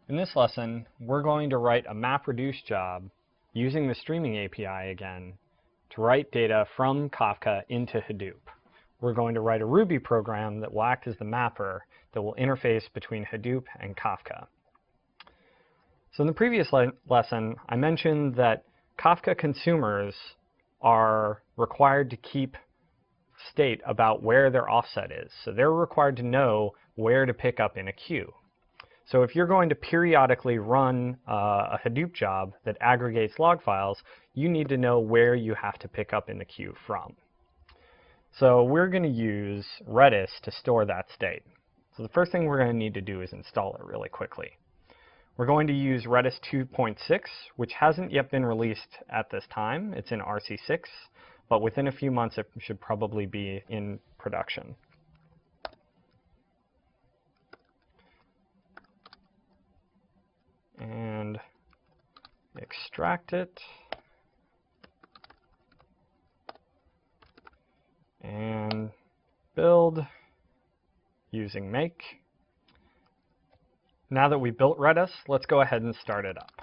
In this lesson, we're going to write a MapReduce job using the streaming API again to write data from Kafka into Hadoop. We're going to write a Ruby program that will act as the mapper that will interface between Hadoop and Kafka. So in the previous lesson, I mentioned that Kafka consumers are required to keep state about where their offset is. So they're required to know where to pick up in a queue. So if you're going to periodically run a Hadoop job that aggregates log files, you need to know where you have to pick up in the queue from. So we're going to use Redis to store that state. So the first thing we're going to need to do is install it really quickly. We're going to use Redis 2.6, which hasn't yet been released at this time. It's in RC6, but within a few months it should probably be in production. And extract it, and build using make. Now that we built Redis, let's go ahead and start it up.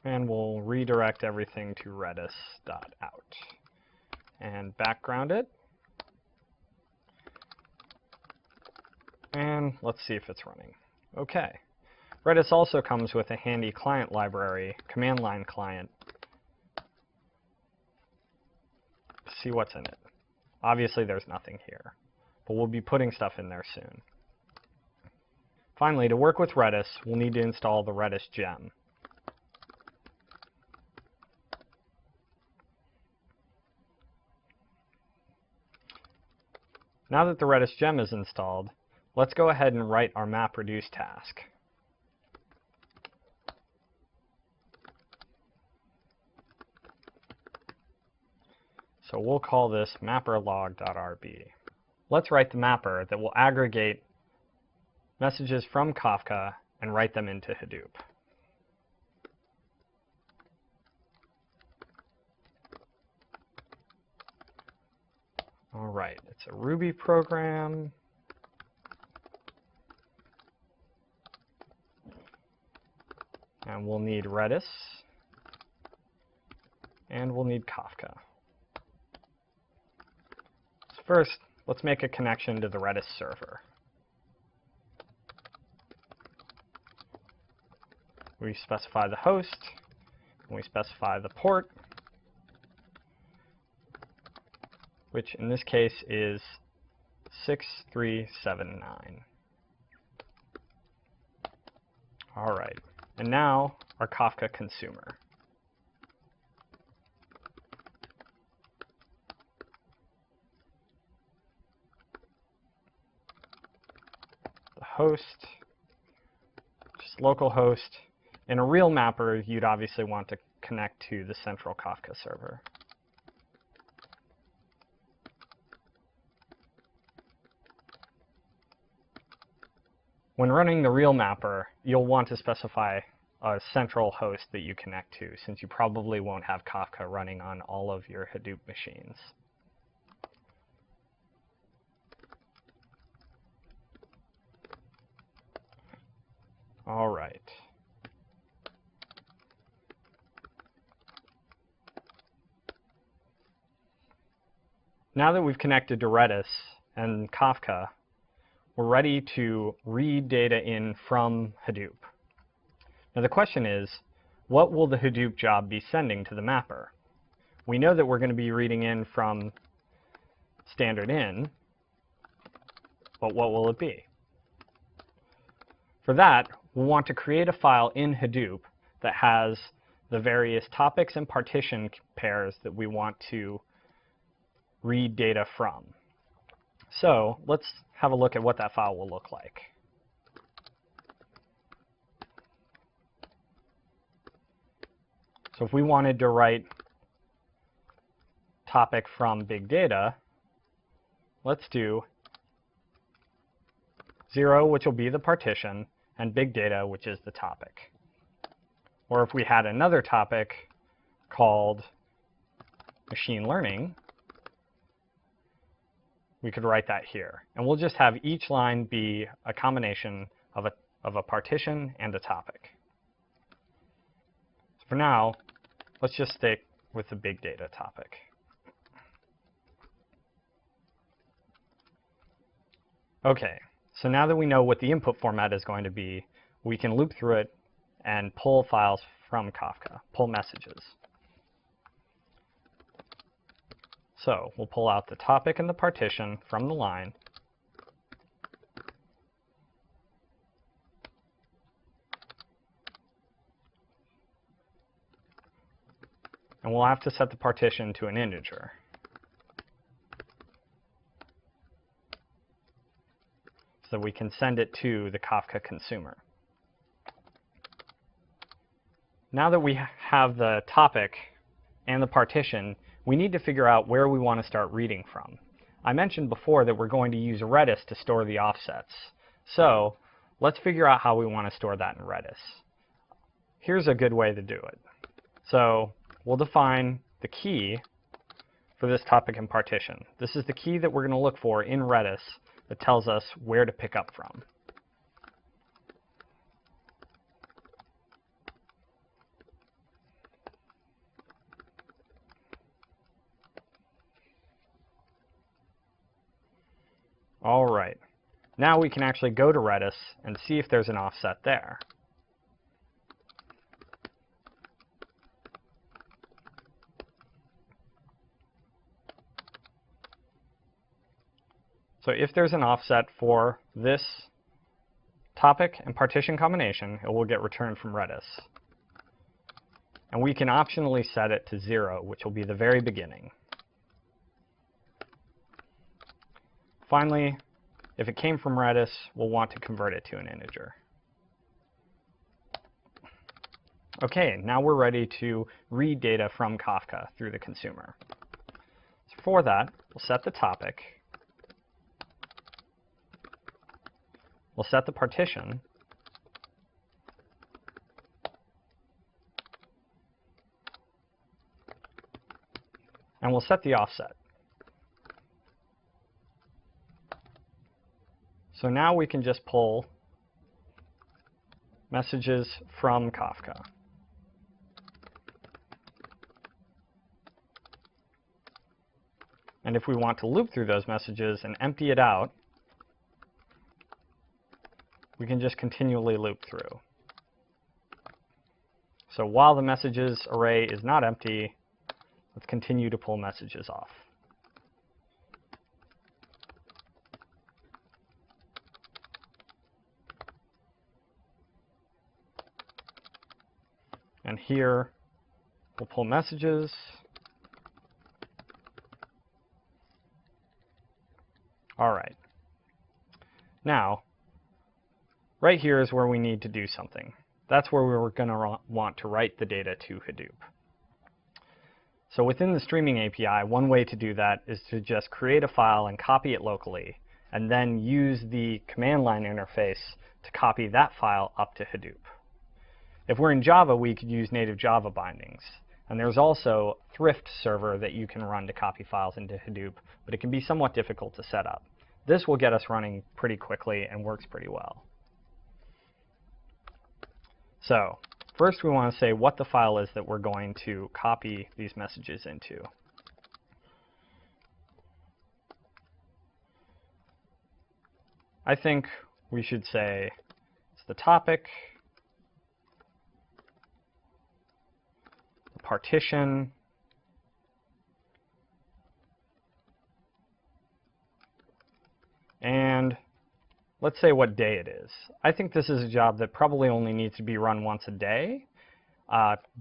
And we'll redirect everything to redis.out. And background it. And let's see if it's running. Okay. Redis also comes with a handy client library, command line client. See what's in it. Obviously there's nothing here, but we'll be putting stuff in there soon. Finally, to work with Redis, we'll need to install the Redis gem. Now that the Redis gem is installed, let's go ahead and write our MapReduce task. So we'll call this mapperlog.rb. Let's write the mapper that will aggregate messages from Kafka and write them into Hadoop. All right, it's a Ruby program. And we'll need Redis. And we'll need Kafka. So first, let's make a connection to the Redis server. We specify the host, and we specify the port, which in this case is 6379. All right, and now our Kafka consumer. The host, just localhost. In a real mapper, you'd obviously want to connect to the central Kafka server. When running the real mapper, you'll want to specify a central host that you connect to, since you probably won't have Kafka running on all of your Hadoop machines. All right. Now that we've connected to Redis and Kafka, we're ready to read data in from Hadoop. Now the question is, what will the Hadoop job be sending to the mapper? We know that we're going to be reading in from standard in, but what will it be? For that, we'll want to create a file in Hadoop that has the various topics and partition pairs that we want to read data from. So let's have a look at what that file will look like. So if we wanted to write topic from BigData, let's do 0, which will be the partition, and BigData, which is the topic. Or if we had another topic called machine learning, we could write that here. And we'll just have each line be a combination of a partition and a topic. So for now, let's just stick with the big data topic. Okay, so now that we know what the input format is going to be, we can loop through it and pull files from Kafka, pull messages. So we'll pull out the topic and the partition from the line. And we'll have to set the partition to an integer. So we can send it to the Kafka consumer. Now that we have the topic and the partition, we need to figure out where we want to start reading from. I mentioned before that we're going to use Redis to store the offsets. So let's figure out how we want to store that in Redis. Here's a good way to do it. So we'll define the key for this topic and partition. This is the key that we're going to look for in Redis that tells us where to pick up from. All right, now we can actually go to Redis and see if there's an offset there. So if there's an offset for this topic and partition combination, it will get returned from Redis. And we can optionally set it to 0, which will be the very beginning. Finally, if it came from Redis, we'll want to convert it to an integer. Okay, now we're ready to read data from Kafka through the consumer. So for that, we'll set the topic. We'll set the partition. And we'll set the offset. So now we can just pull messages from Kafka. And if we want to loop through those messages and empty it out, we can just continually loop through. So while the messages array is not empty, let's continue to pull messages off. And here, we'll pull messages. All right. Now, right here is where we need to do something. That's where we're going to want to write the data to Hadoop. So within the streaming API, one way to do that is to just create a file and copy it locally, and then use the command line interface to copy that file up to Hadoop. If we're in Java, we could use native Java bindings. And there's also Thrift server that you can run to copy files into Hadoop, but it can be somewhat difficult to set up. This will get us running pretty quickly and works pretty well. So first we want to say what the file is that we're going to copy these messages into. I think we should say it's the topic, the partition, and let's say what day it is. I think this is a job that probably only needs to be run once a day.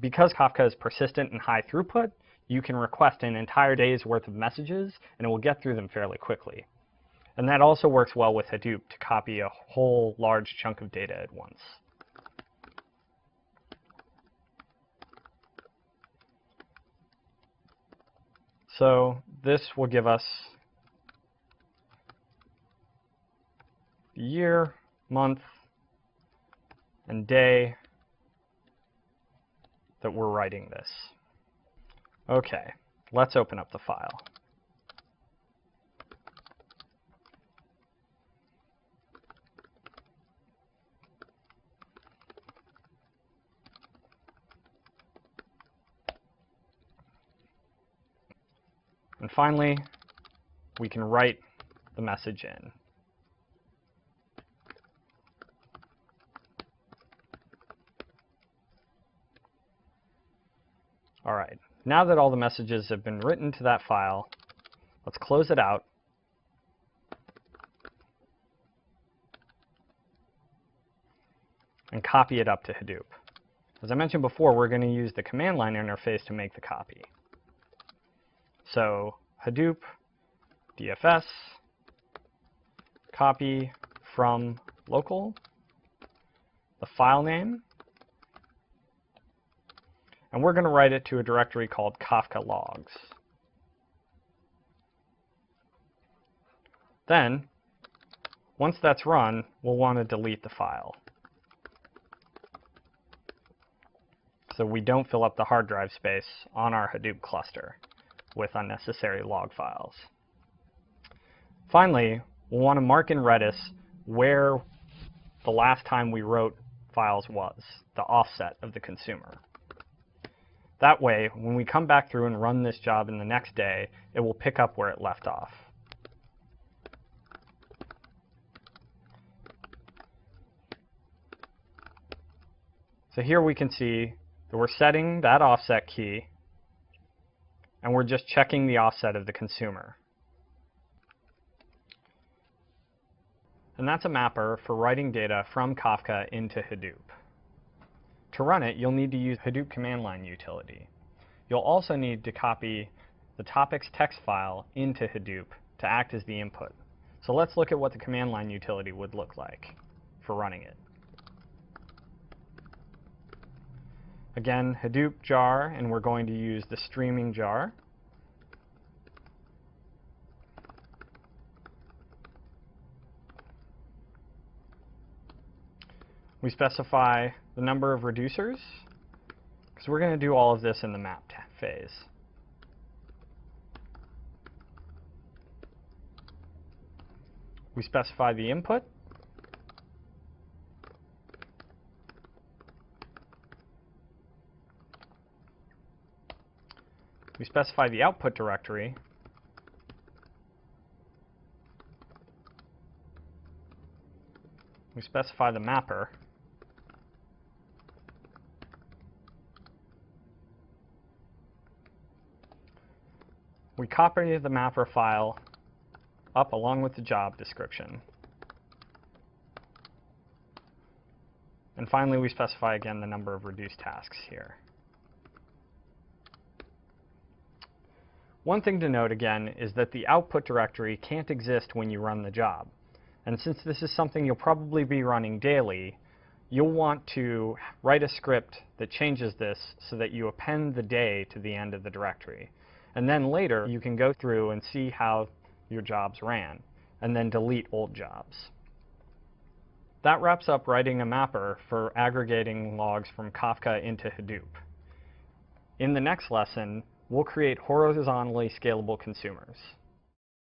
Because Kafka is persistent and high throughput, you can request an entire day's worth of messages, and it will get through them fairly quickly. And that also works well with Hadoop to copy a whole large chunk of data at once. So this will give us the year, month, and day that we're writing this. Okay, let's open up the file. And finally, we can write the message in. All right, now that all the messages have been written to that file, let's close it out. And copy it up to Hadoop. As I mentioned before, we're going to use the command line interface to make the copy. So Hadoop DFS copy from local, the file name, and we're going to write it to a directory called Kafka logs. Then, once that's run, we'll want to delete the file, so we don't fill up the hard drive space on our Hadoop cluster with unnecessary log files. Finally, we'll want to mark in Redis where the last time we wrote files was, the offset of the consumer. That way, when we come back through and run this job in the next day, it will pick up where it left off. So here we can see that we're setting that offset key, and we're just checking the offset of the consumer. And that's a mapper for writing data from Kafka into Hadoop. To run it, you'll need to use Hadoop command line utility. You'll also need to copy the topics text file into Hadoop to act as the input. So let's look at what the command line utility would look like for running it. Again, Hadoop jar, and we're going to use the streaming jar. We specify the number of reducers, because we're going to do all of this in the map phase. We specify the input. We specify the output directory. We specify the mapper. We copy the mapper file up along with the job description. And finally, we specify again the number of reduced tasks here. One thing to note again is that the output directory can't exist when you run the job. And since this is something you'll probably be running daily, you'll want to write a script that changes this so that you append the day to the end of the directory. And then later, you can go through and see how your jobs ran, and then delete old jobs. That wraps up writing a mapper for aggregating logs from Kafka into Hadoop. In the next lesson, we'll create horizontally scalable consumers.